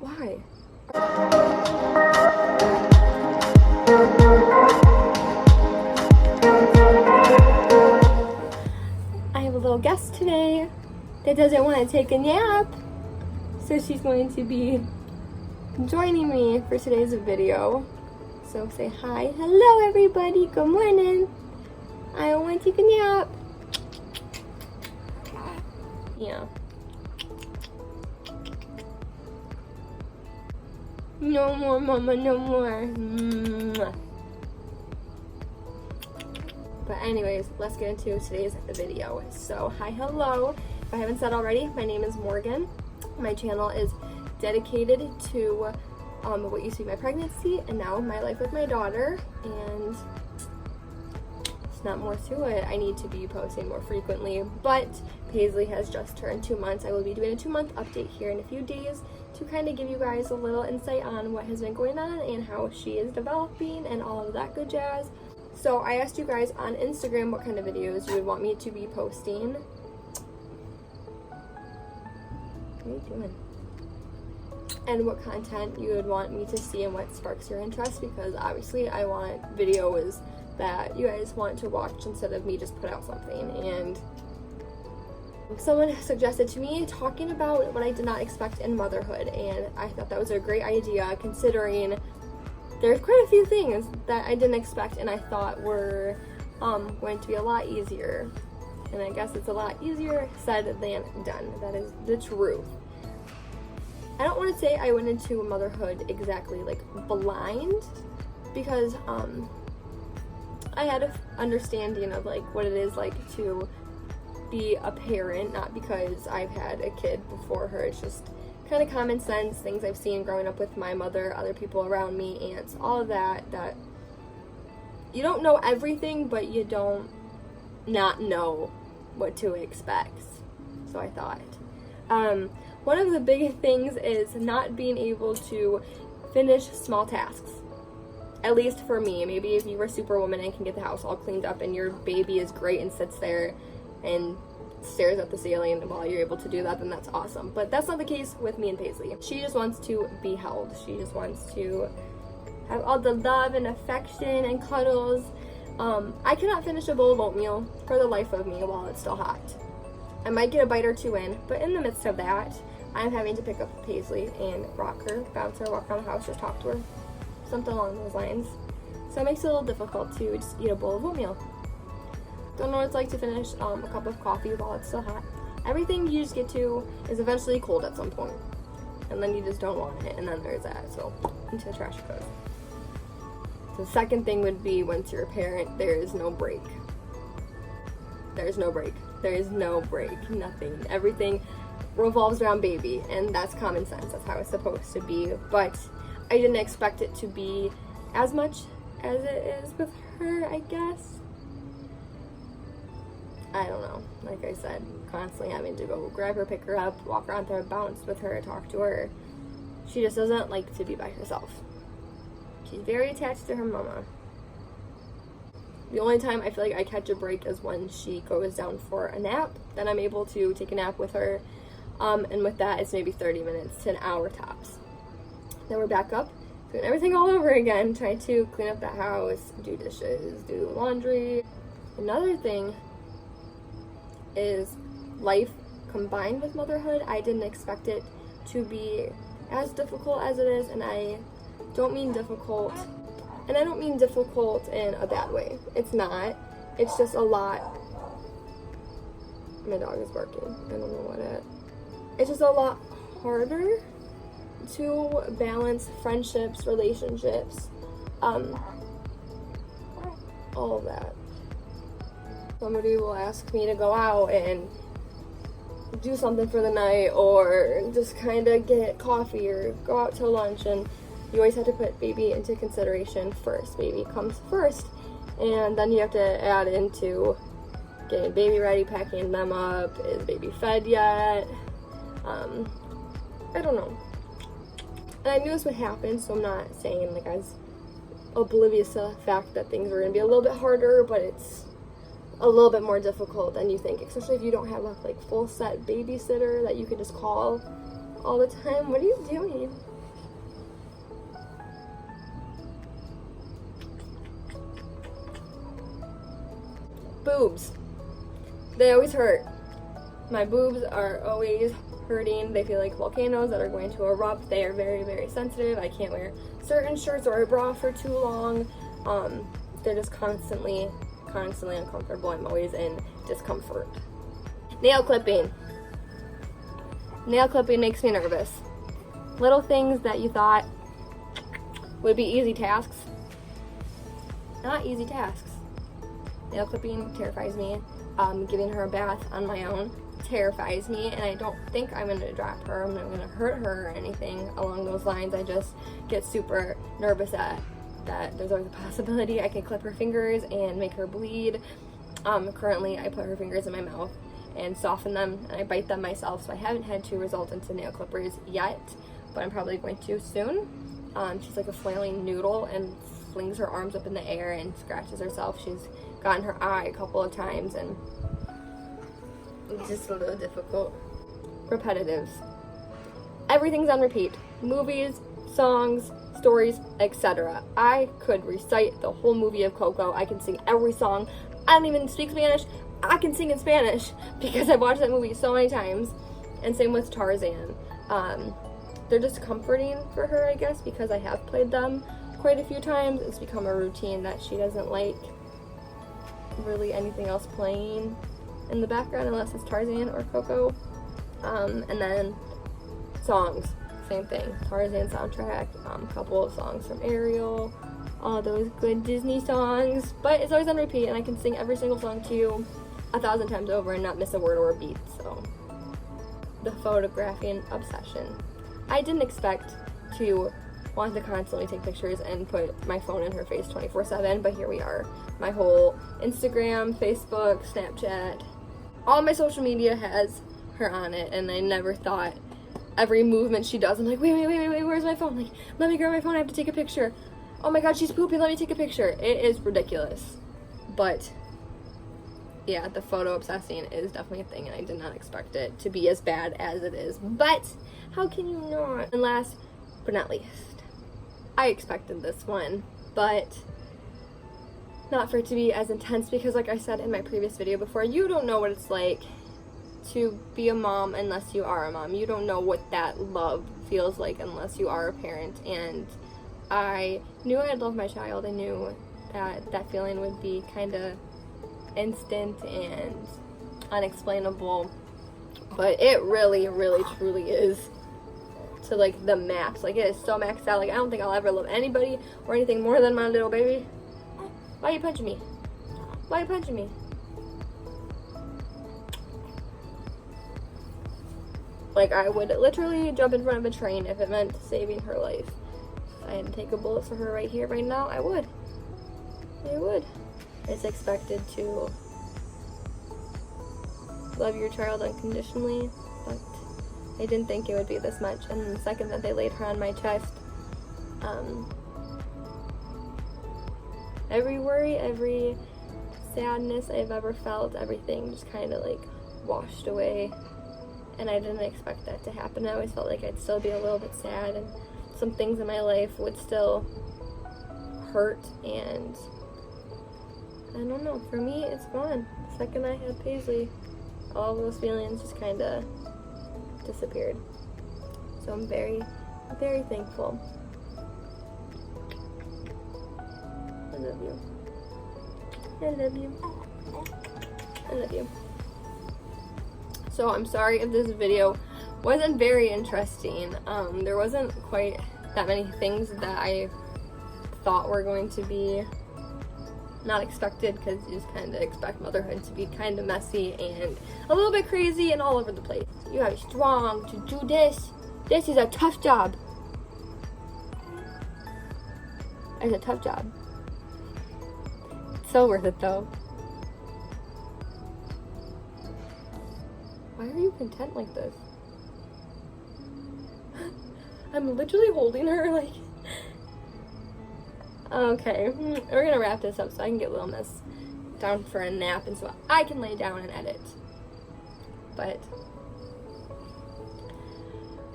Why? I have a little guest today that doesn't want to take a nap, so she's going to be joining me for today's video. So say hi. Hello everybody, good morning. I don't want to take a nap. Yeah. No more, mama, no more. But anyways, let's get into today's video. So, hi, hello. If I haven't said already, my name is Morgan. My channel is dedicated to what used to be my pregnancy and now my life with my daughter. And it's not more to it. I need to be posting more frequently, but Paisley has just turned 2 months. I will be doing a 2-month update here in a few days to kind of give you guys a little insight on what has been going on and how she is developing and all of that good jazz. So I asked you guys on Instagram what kind of videos you would want me to be posting. What are you doing? And what content you would want me to see and what sparks your interest, because obviously I want videos that you guys want to watch instead of me just put out something. And someone suggested to me talking about what I did not expect in motherhood, and I thought that was a great idea considering there's quite a few things that I didn't expect and I thought were going to be a lot easier. And I guess it's a lot easier said than done. That is the truth. I don't want to say I went into motherhood exactly like blind, because I had an understanding of like what it is like to be a parent, not because I've had a kid before her. It's just kind of common sense, things I've seen growing up with my mother, other people around me, aunts, all of that you don't know everything, but you don't not know what to expect. So I thought one of the big things is not being able to finish small tasks. At least for me. Maybe if you were Superwoman and can get the house all cleaned up and your baby is great and sits there and stares at the ceiling while you're able to do that, then that's awesome. But that's not the case with me and Paisley. She just wants to be held. She just wants to have all the love and affection and cuddles. I cannot finish a bowl of oatmeal for the life of me while it's still hot. I might get a bite or two in, but in the midst of that, I'm having to pick up Paisley and rock her, bounce her, walk around the house, just talk to her. Something along those lines. So it makes it a little difficult to just eat a bowl of oatmeal. Don't know what it's like to finish a cup of coffee while it's still hot. Everything you just get to is eventually cold at some point. And then you just don't want it, and then there's that. So into the trash it goes. The second thing would be, once you're a parent, there is no break. There's no break. There is no break. Nothing. Everything revolves around baby, and that's common sense. That's how it's supposed to be. But I didn't expect it to be as much as it is with her, I guess. I don't know. Like I said, constantly having to go grab her, pick her up, walk around there, bounce with her, talk to her. She just doesn't like to be by herself. She's very attached to her mama. The only time I feel like I catch a break is when she goes down for a nap. Then I'm able to take a nap with her. And with that, it's maybe 30 minutes to an hour tops. Then we're back up, doing everything all over again, trying to clean up the house, do dishes, do laundry. Another thing is life combined with motherhood. I didn't expect it to be as difficult as it is, and I don't mean difficult, and I don't mean difficult in a bad way. It's not. It's just a lot. My dog is barking. I don't know what it. It's just a lot harder to balance friendships, relationships, all of that. Somebody will ask me to go out and do something for the night, or just kind of get coffee or go out to lunch, and you always have to put baby into consideration first. Baby comes first, and then you have to add into getting baby ready, packing them up. Is baby fed yet? I don't know. And I knew this would happen, so I'm not saying like I was oblivious to the fact that things were going to be a little bit harder, but it's a little bit more difficult than you think, especially if you don't have a like full set babysitter that you can just call all the time. What are you doing? Boobs. They always hurt. My boobs are always hurting. They feel like volcanoes that are going to erupt. They are very, very sensitive. I can't wear certain shirts or a bra for too long. They're just constantly uncomfortable. I'm always in discomfort. Nail clipping. Nail clipping makes me nervous. Little things that you thought would be easy tasks. Not easy tasks. Nail clipping terrifies me. Giving her a bath on my own terrifies me, and I don't think I'm gonna drop her. I'm not gonna hurt her or anything along those lines. I just get super nervous at that there's always a possibility I can clip her fingers and make her bleed. Currently I put her fingers in my mouth and soften them, and I bite them myself, so I haven't had to result into nail clippers yet, but I'm probably going to soon. She's like a flailing noodle and flings her arms up in the air and scratches herself. She's gotten her eye a couple of times, and it's just a little difficult. Repetitives. Everything's on repeat. Movies, songs, stories, etc. I could recite the whole movie of Coco. I can sing every song. I don't even speak Spanish. I can sing in Spanish because I've watched that movie so many times. And same with Tarzan. They're just comforting for her, I guess, because I have played them quite a few times. It's become a routine that she doesn't like really anything else playing in the background unless it's Tarzan or Coco. And then songs, same thing. Tarzan soundtrack, a couple of songs from Ariel, all those good Disney songs, but it's always on repeat, and I can sing every single song to you 1,000 times over and not miss a word or a beat. So the photographing obsession. I didn't expect to want to constantly take pictures and put my phone in her face 24/7, but here we are. My whole Instagram, Facebook, Snapchat, all my social media has her on it, and I never thought every movement she does, I'm like, wait, where's my phone? Like, let me grab my phone, I have to take a picture. Oh my god, she's pooping, let me take a picture. It is ridiculous. But yeah, the photo obsessing is definitely a thing, and I did not expect it to be as bad as it is. But how can you not? And last but not least, I expected this one, but not for it to be as intense, because like I said in my previous video before, you don't know what it's like to be a mom unless you are a mom. You don't know what that love feels like unless you are a parent, and I knew I'd love my child. I knew that that feeling would be kind of instant and unexplainable, but it really, really, truly is to like the max. Like, it is so maxed out. Like, I don't think I'll ever love anybody or anything more than my little baby. Why are you punching me? Why are you punching me? Like, I would literally jump in front of a train if it meant saving her life. If I had to take a bullet for her right here, right now, I would. I would. It's expected to love your child unconditionally, but I didn't think it would be this much. And the second that they laid her on my chest, every worry, every sadness I've ever felt, everything just kind of like washed away. And I didn't expect that to happen. I always felt like I'd still be a little bit sad, and some things in my life would still hurt, and I don't know, for me it's gone. The second I had Paisley, all those feelings just kind of disappeared. So I'm very, very thankful. I love you. I love you. I love you. So I'm sorry if this video wasn't very interesting. There wasn't quite that many things that I thought were going to be not expected, because you just kind of expect motherhood to be kind of messy and a little bit crazy and all over the place. You gotta be strong to do this. This is a tough job. It's a tough job. It's so worth it though. Why are you content like this? I'm literally holding her like... Okay, we're gonna wrap this up so I can get Lil Miss down for a nap and so I can lay down and edit. But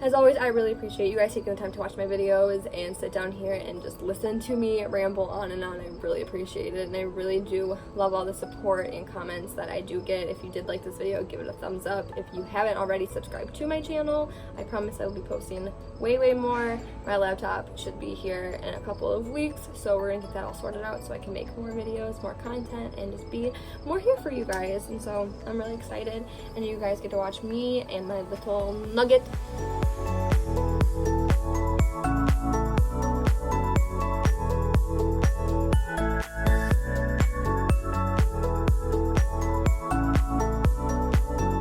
as always, I really appreciate you guys taking the time to watch my videos and sit down here and just listen to me ramble on and on. I really appreciate it, and I really do love all the support and comments that I do get. If you did like this video, give it a thumbs up. If you haven't already subscribed to my channel, I promise I will be posting way more. My laptop should be here in a couple of weeks, so we're gonna get that all sorted out so I can make more videos, more content, and just be more here for you guys. And so I'm really excited, and you guys get to watch me and my little nugget